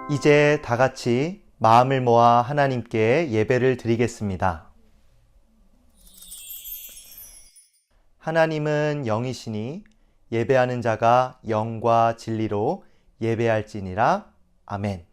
이제 다 같이 마음을 모아 하나님께 예배를 드리겠습니다. 하나님은 영이시니 예배하는 자가 영과 진리로 예배할지니라. 아멘.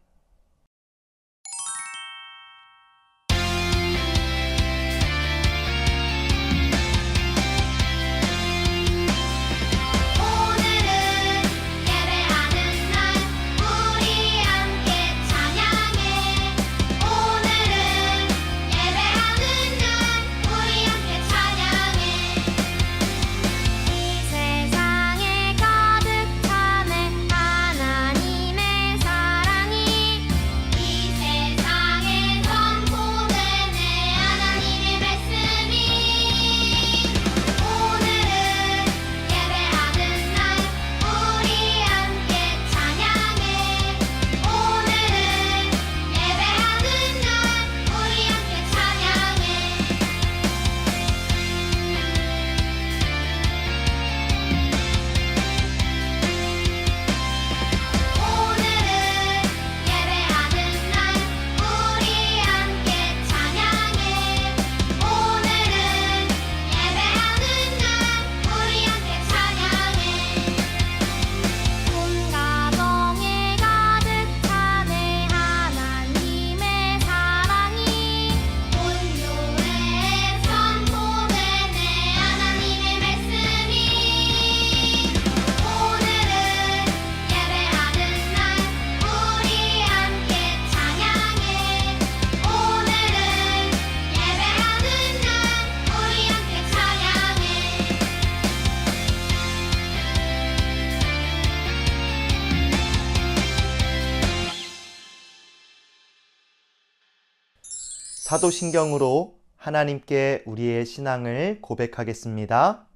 사도신경으로 하나님께 우리의 신앙을 고백하겠습니다.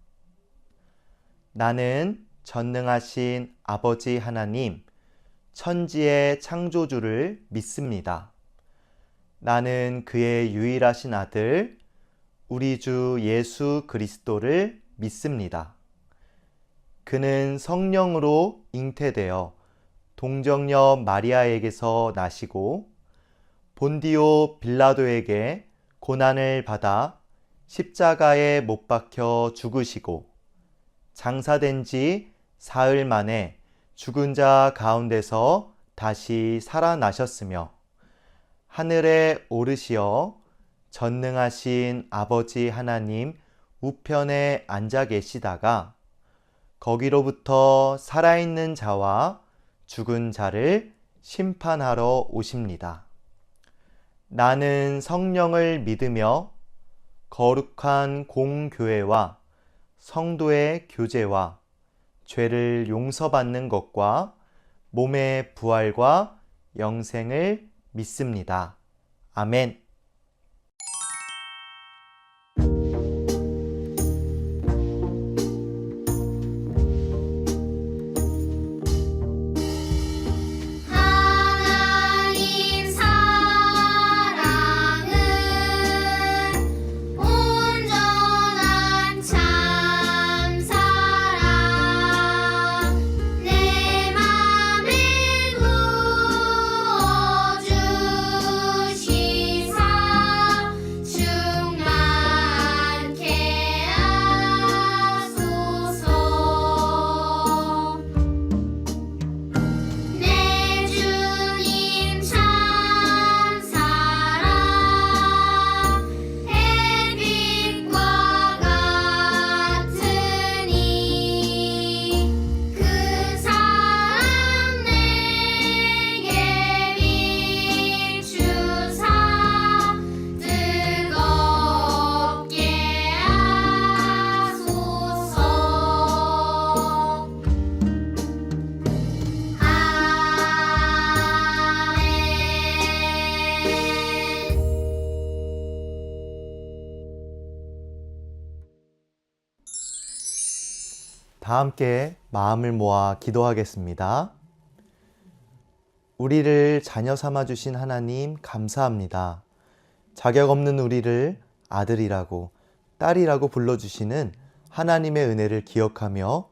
나는 전능하신 아버지 하나님, 천지의 창조주를 믿습니다. 나는 그의 유일하신 아들, 우리 주 예수 그리스도를 믿습니다. 그는 성령으로 잉태되어 동정녀 마리아에게서 나시고 본디오 빌라도에게 고난을 받아 십자가에 못 박혀 죽으시고 장사된 지 사흘 만에 죽은 자 가운데서 다시 살아나셨으며 하늘에 오르시어 전능하신 아버지 하나님 우편에 앉아 계시다가 거기로부터 살아있는 자와 죽은 자를 심판하러 오십니다. 나는 성령을 믿으며 거룩한 공교회와 성도의 교제와 죄를 용서받는 것과 몸의 부활과 영생을 믿습니다. 아멘. 다 함께 마음을 모아 기도하겠습니다. 우리를 자녀 삼아주신 하나님 감사합니다. 자격 없는 우리를 아들이라고 딸이라고 불러주시는 하나님의 은혜를 기억하며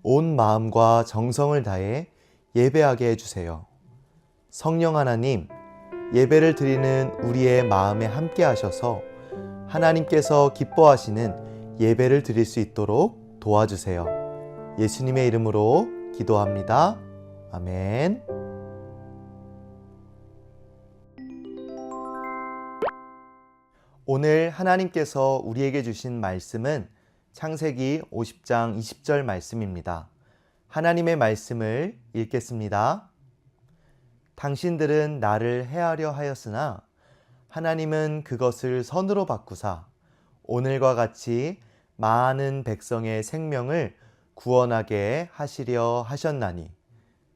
온 마음과 정성을 다해 예배하게 해주세요. 성령 하나님, 예배를 드리는 우리의 마음에 함께 하셔서 하나님께서 기뻐하시는 예배를 드릴 수 있도록 도와주세요. 예수님의 이름으로 기도합니다. 아멘. 오늘 하나님께서 우리에게 주신 말씀은 창세기 50장 20절 말씀입니다. 하나님의 말씀을 읽겠습니다. 당신들은 나를 해하려 하였으나 하나님은 그것을 선으로 바꾸사 오늘과 같이 많은 백성의 생명을 구원하게 하시려 하셨나니.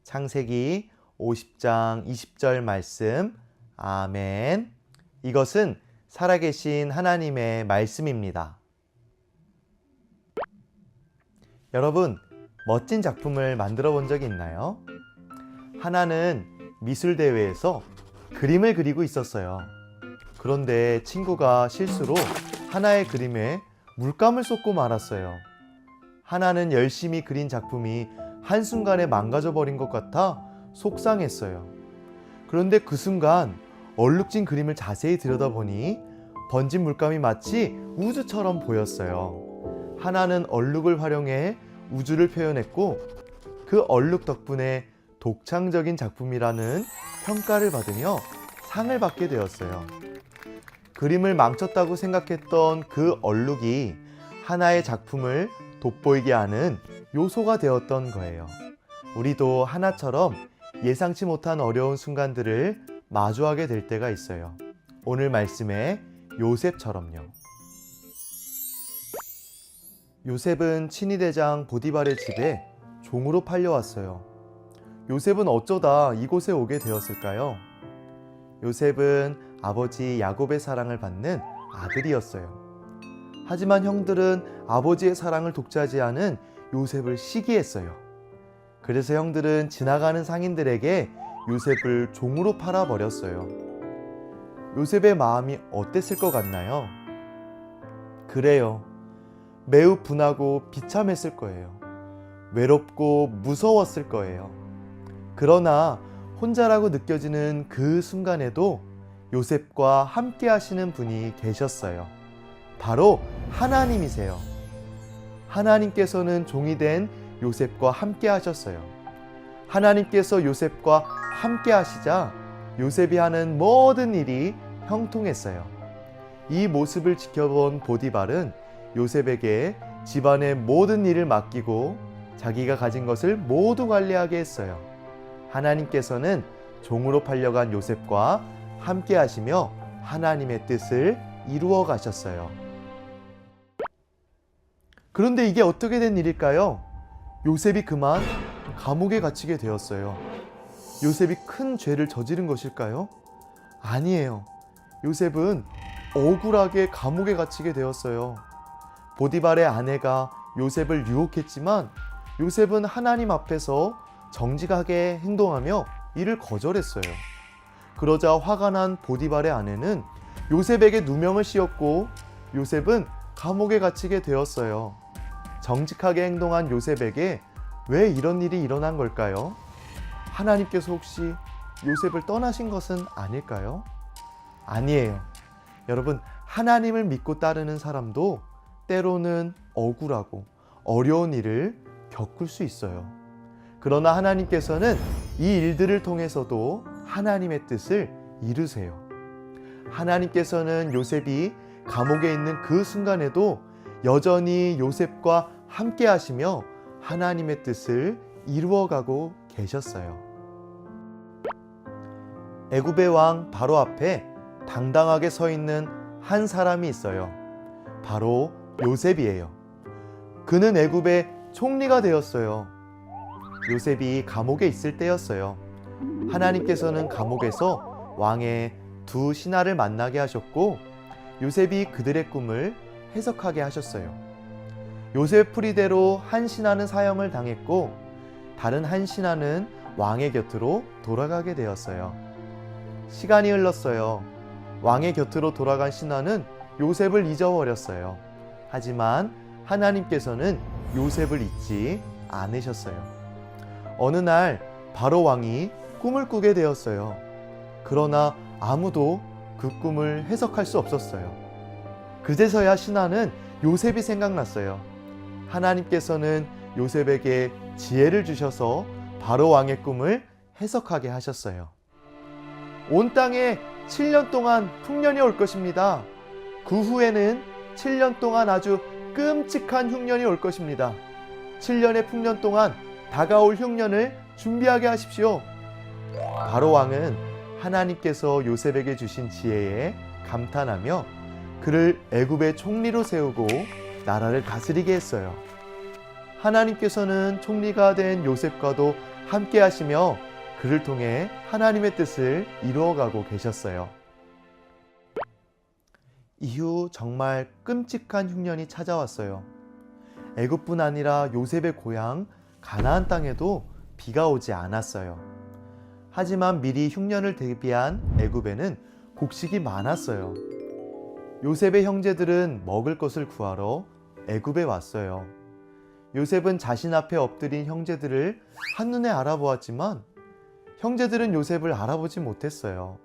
창세기 50장 20절 말씀. 아멘. 이것은 살아계신 하나님의 말씀입니다. 여러분, 멋진 작품을 만들어 본 적이 있나요? 하나는 미술대회에서 그림을 그리고 있었어요. 그런데 친구가 실수로 하나의 그림에 물감을 쏟고 말았어요. 하나는 열심히 그린 작품이 한순간에 망가져 버린 것 같아 속상했어요. 그런데 그 순간 얼룩진 그림을 자세히 들여다보니 번진 물감이 마치 우주처럼 보였어요. 하나는 얼룩을 활용해 우주를 표현했고 그 얼룩 덕분에 독창적인 작품이라는 평가를 받으며 상을 받게 되었어요. 그림을 망쳤다고 생각했던 그 얼룩이 하나의 작품을 돋보이게 하는 요소가 되었던 거예요. 우리도 하나처럼 예상치 못한 어려운 순간들을 마주하게 될 때가 있어요. 오늘 말씀에 요셉처럼요. 요셉은 친위대장 보디발의 집에 종으로 팔려왔어요. 요셉은 어쩌다 이곳에 오게 되었을까요? 요셉은 아버지 야곱의 사랑을 받는 아들이었어요. 하지만 형들은 아버지의 사랑을 독차지 않은 요셉을 시기했어요. 그래서 형들은 지나가는 상인들에게 요셉을 종으로 팔아버렸어요. 요셉의 마음이 어땠을 것 같나요? 그래요. 매우 분하고 비참했을 거예요. 외롭고 무서웠을 거예요. 그러나 혼자라고 느껴지는 그 순간에도 요셉과 함께 하시는 분이 계셨어요. 바로 하나님이세요. 하나님께서는 종이 된 요셉과 함께 하셨어요. 하나님께서 요셉과 함께 하시자 요셉이 하는 모든 일이 형통했어요. 이 모습을 지켜본 보디발은 요셉에게 집안의 모든 일을 맡기고 자기가 가진 것을 모두 관리하게 했어요. 하나님께서는 종으로 팔려간 요셉과 함께 하시며 하나님의 뜻을 이루어 가셨어요. 그런데 이게 어떻게 된 일일까요? 요셉이 그만 감옥에 갇히게 되었어요. 요셉이 큰 죄를 저지른 것일까요? 아니에요. 요셉은 억울하게 감옥에 갇히게 되었어요. 보디발의 아내가 요셉을 유혹했지만 요셉은 하나님 앞에서 정직하게 행동하며 이를 거절했어요. 그러자 화가 난 보디발의 아내는 요셉에게 누명을 씌웠고 요셉은 감옥에 갇히게 되었어요. 정직하게 행동한 요셉에게 왜 이런 일이 일어난 걸까요? 하나님께서 혹시 요셉을 떠나신 것은 아닐까요? 아니에요. 여러분, 하나님을 믿고 따르는 사람도 때로는 억울하고 어려운 일을 겪을 수 있어요. 그러나 하나님께서는 이 일들을 통해서도 하나님의 뜻을 이루세요. 하나님께서는 요셉이 감옥에 있는 그 순간에도 여전히 요셉과 함께 하시며 하나님의 뜻을 이루어가고 계셨어요. 애굽의 왕 바로 앞에 당당하게 서 있는 한 사람이 있어요. 바로 요셉이에요. 그는 애굽의 총리가 되었어요. 요셉이 감옥에 있을 때였어요. 하나님께서는 감옥에서 왕의 두 신하를 만나게 하셨고 요셉이 그들의 꿈을 해석하게 하셨어요. 요셉 풀이대로 한 신하는 사형을 당했고 다른 한 신하는 왕의 곁으로 돌아가게 되었어요. 시간이 흘렀어요. 왕의 곁으로 돌아간 신하는 요셉을 잊어버렸어요. 하지만 하나님께서는 요셉을 잊지 않으셨어요. 어느 날 바로 왕이 꿈을 꾸게 되었어요. 그러나 아무도 그 꿈을 해석할 수 없었어요. 그제서야 신하는 요셉이 생각났어요. 하나님께서는 요셉에게 지혜를 주셔서 바로 왕의 꿈을 해석하게 하셨어요. 온 땅에 7년 동안 풍년이 올 것입니다. 그 후에는 7년 동안 아주 끔찍한 흉년이 올 것입니다. 7년의 풍년 동안 다가올 흉년을 준비하게 하십시오. 바로 왕은 하나님께서 요셉에게 주신 지혜에 감탄하며 그를 애굽의 총리로 세우고 나라를 다스리게 했어요. 하나님께서는 총리가 된 요셉과도 함께 하시며 그를 통해 하나님의 뜻을 이루어가고 계셨어요. 이후 정말 끔찍한 흉년이 찾아왔어요. 애굽뿐 아니라 요셉의 고향 가나안 땅에도 비가 오지 않았어요. 하지만 미리 흉년을 대비한 애굽에는 곡식이 많았어요. 요셉의 형제들은 먹을 것을 구하러 애굽에 왔어요. 요셉은 자신 앞에 엎드린 형제들을 한눈에 알아보았지만 형제들은 요셉을 알아보지 못했어요.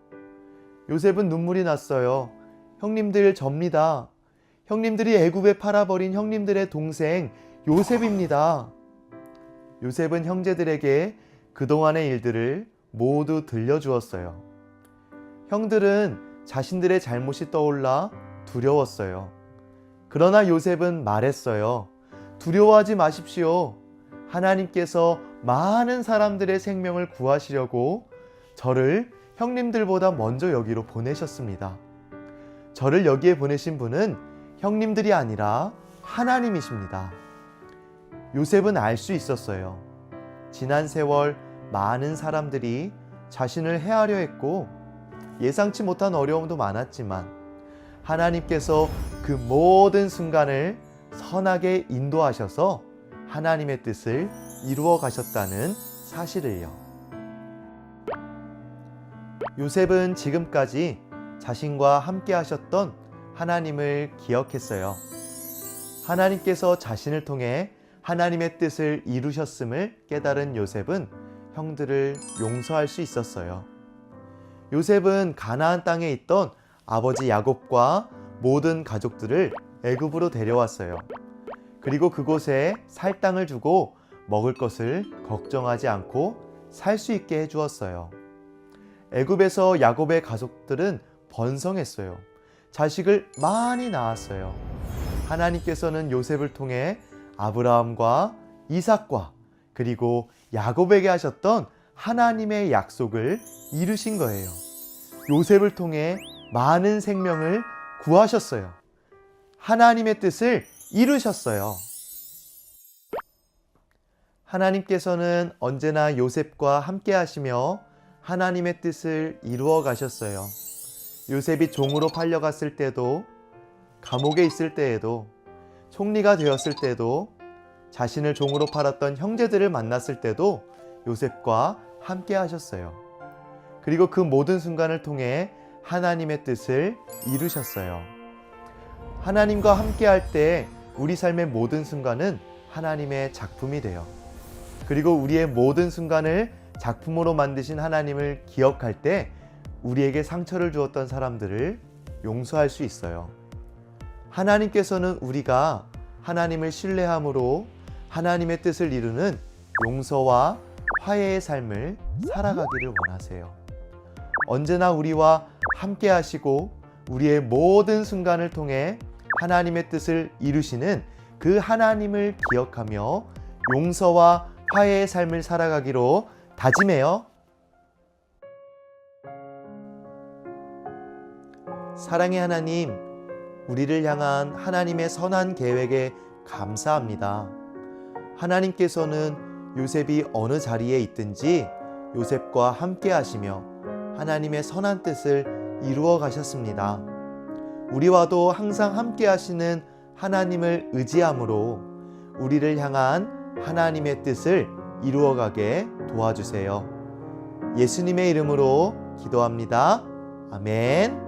요셉은 눈물이 났어요. 형님들 접니다. 형님들이 애굽에 팔아버린 형님들의 동생 요셉입니다. 요셉은 형제들에게 그동안의 일들을 모두 들려주었어요. 형들은 자신들의 잘못이 떠올라 두려웠어요. 그러나 요셉은 말했어요. 두려워하지 마십시오. 하나님께서 많은 사람들의 생명을 구하시려고 저를 형님들보다 먼저 여기로 보내셨습니다. 저를 여기에 보내신 분은 형님들이 아니라 하나님이십니다. 요셉은 알 수 있었어요. 지난 세월 많은 사람들이 자신을 해하려 했고 예상치 못한 어려움도 많았지만 하나님께서 그 모든 순간을 선하게 인도하셔서 하나님의 뜻을 이루어 가셨다는 사실을요. 요셉은 지금까지 자신과 함께 하셨던 하나님을 기억했어요. 하나님께서 자신을 통해 하나님의 뜻을 이루셨음을 깨달은 요셉은 형들을 용서할 수 있었어요. 요셉은 가나안 땅에 있던 아버지 야곱과 모든 가족들을 애굽으로 데려왔어요. 그리고 그곳에 살 땅을 주고 먹을 것을 걱정하지 않고 살 수 있게 해주었어요. 애굽에서 야곱의 가족들은 번성했어요. 자식을 많이 낳았어요. 하나님께서는 요셉을 통해 아브라함과 이삭과 그리고 야곱에게 하셨던 하나님의 약속을 이루신 거예요. 요셉을 통해 많은 생명을 구하셨어요. 하나님의 뜻을 이루셨어요. 하나님께서는 언제나 요셉과 함께 하시며 하나님의 뜻을 이루어 가셨어요. 요셉이 종으로 팔려갔을 때도, 감옥에 있을 때에도, 총리가 되었을 때도, 자신을 종으로 팔았던 형제들을 만났을 때도 요셉과 함께 하셨어요. 그리고 그 모든 순간을 통해 하나님의 뜻을 이루셨어요. 하나님과 함께 할 때 우리 삶의 모든 순간은 하나님의 작품이 돼요. 그리고 우리의 모든 순간을 작품으로 만드신 하나님을 기억할 때 우리에게 상처를 주었던 사람들을 용서할 수 있어요. 하나님께서는 우리가 하나님을 신뢰함으로 하나님의 뜻을 이루는 용서와 화해의 삶을 살아가기를 원하세요. 언제나 우리와 함께 하시고 우리의 모든 순간을 통해 하나님의 뜻을 이루시는 그 하나님을 기억하며 용서와 화해의 삶을 살아가기로 다짐해요. 사랑의 하나님, 우리를 향한 하나님의 선한 계획에 감사합니다. 하나님께서는 요셉이 어느 자리에 있든지 요셉과 함께 하시며 하나님의 선한 뜻을 이루어 가셨습니다. 우리와도 항상 함께 하시는 하나님을 의지함으로 우리를 향한 하나님의 뜻을 이루어가게 도와주세요. 예수님의 이름으로 기도합니다. 아멘.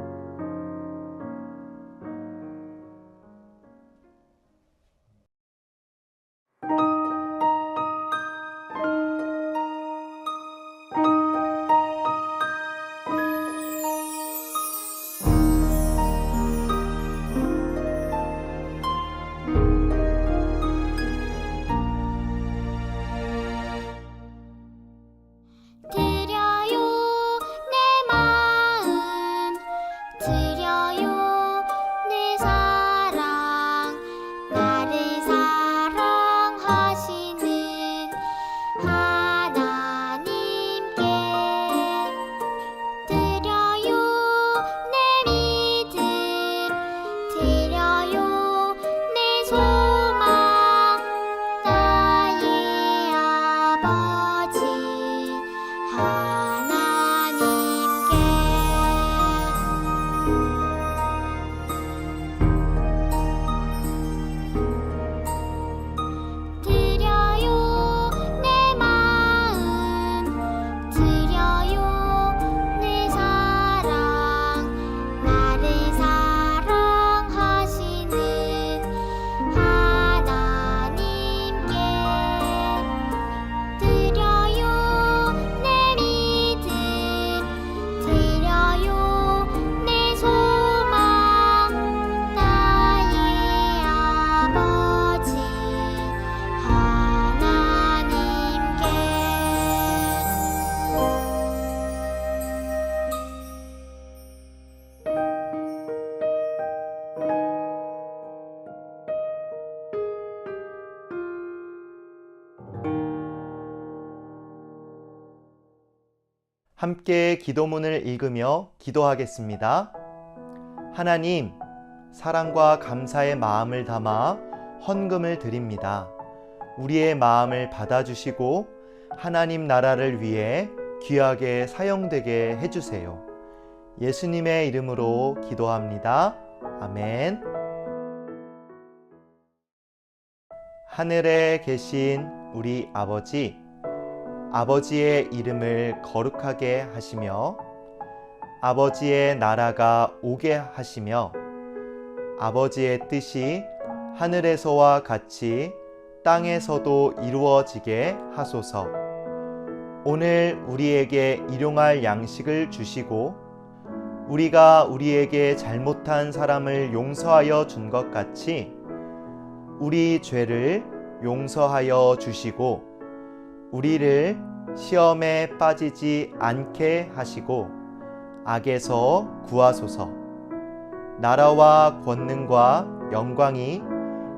함께 기도문을 읽으며 기도하겠습니다. 하나님, 사랑과 감사의 마음을 담아 헌금을 드립니다. 우리의 마음을 받아주시고 하나님 나라를 위해 귀하게 사용되게 해주세요. 예수님의 이름으로 기도합니다. 아멘. 하늘에 계신 우리 아버지, 아버지의 이름을 거룩하게 하시며 아버지의 나라가 오게 하시며 아버지의 뜻이 하늘에서와 같이 땅에서도 이루어지게 하소서. 오늘 우리에게 일용할 양식을 주시고 우리가 우리에게 잘못한 사람을 용서하여 준 것 같이 우리 죄를 용서하여 주시고 우리를 시험에 빠지지 않게 하시고 악에서 구하소서. 나라와 권능과 영광이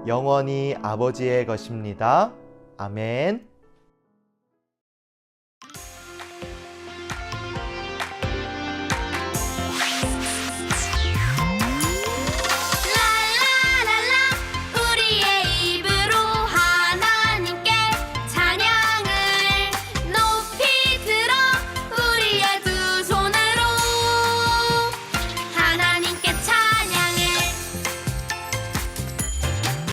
영원히 아버지의 것입니다. 아멘.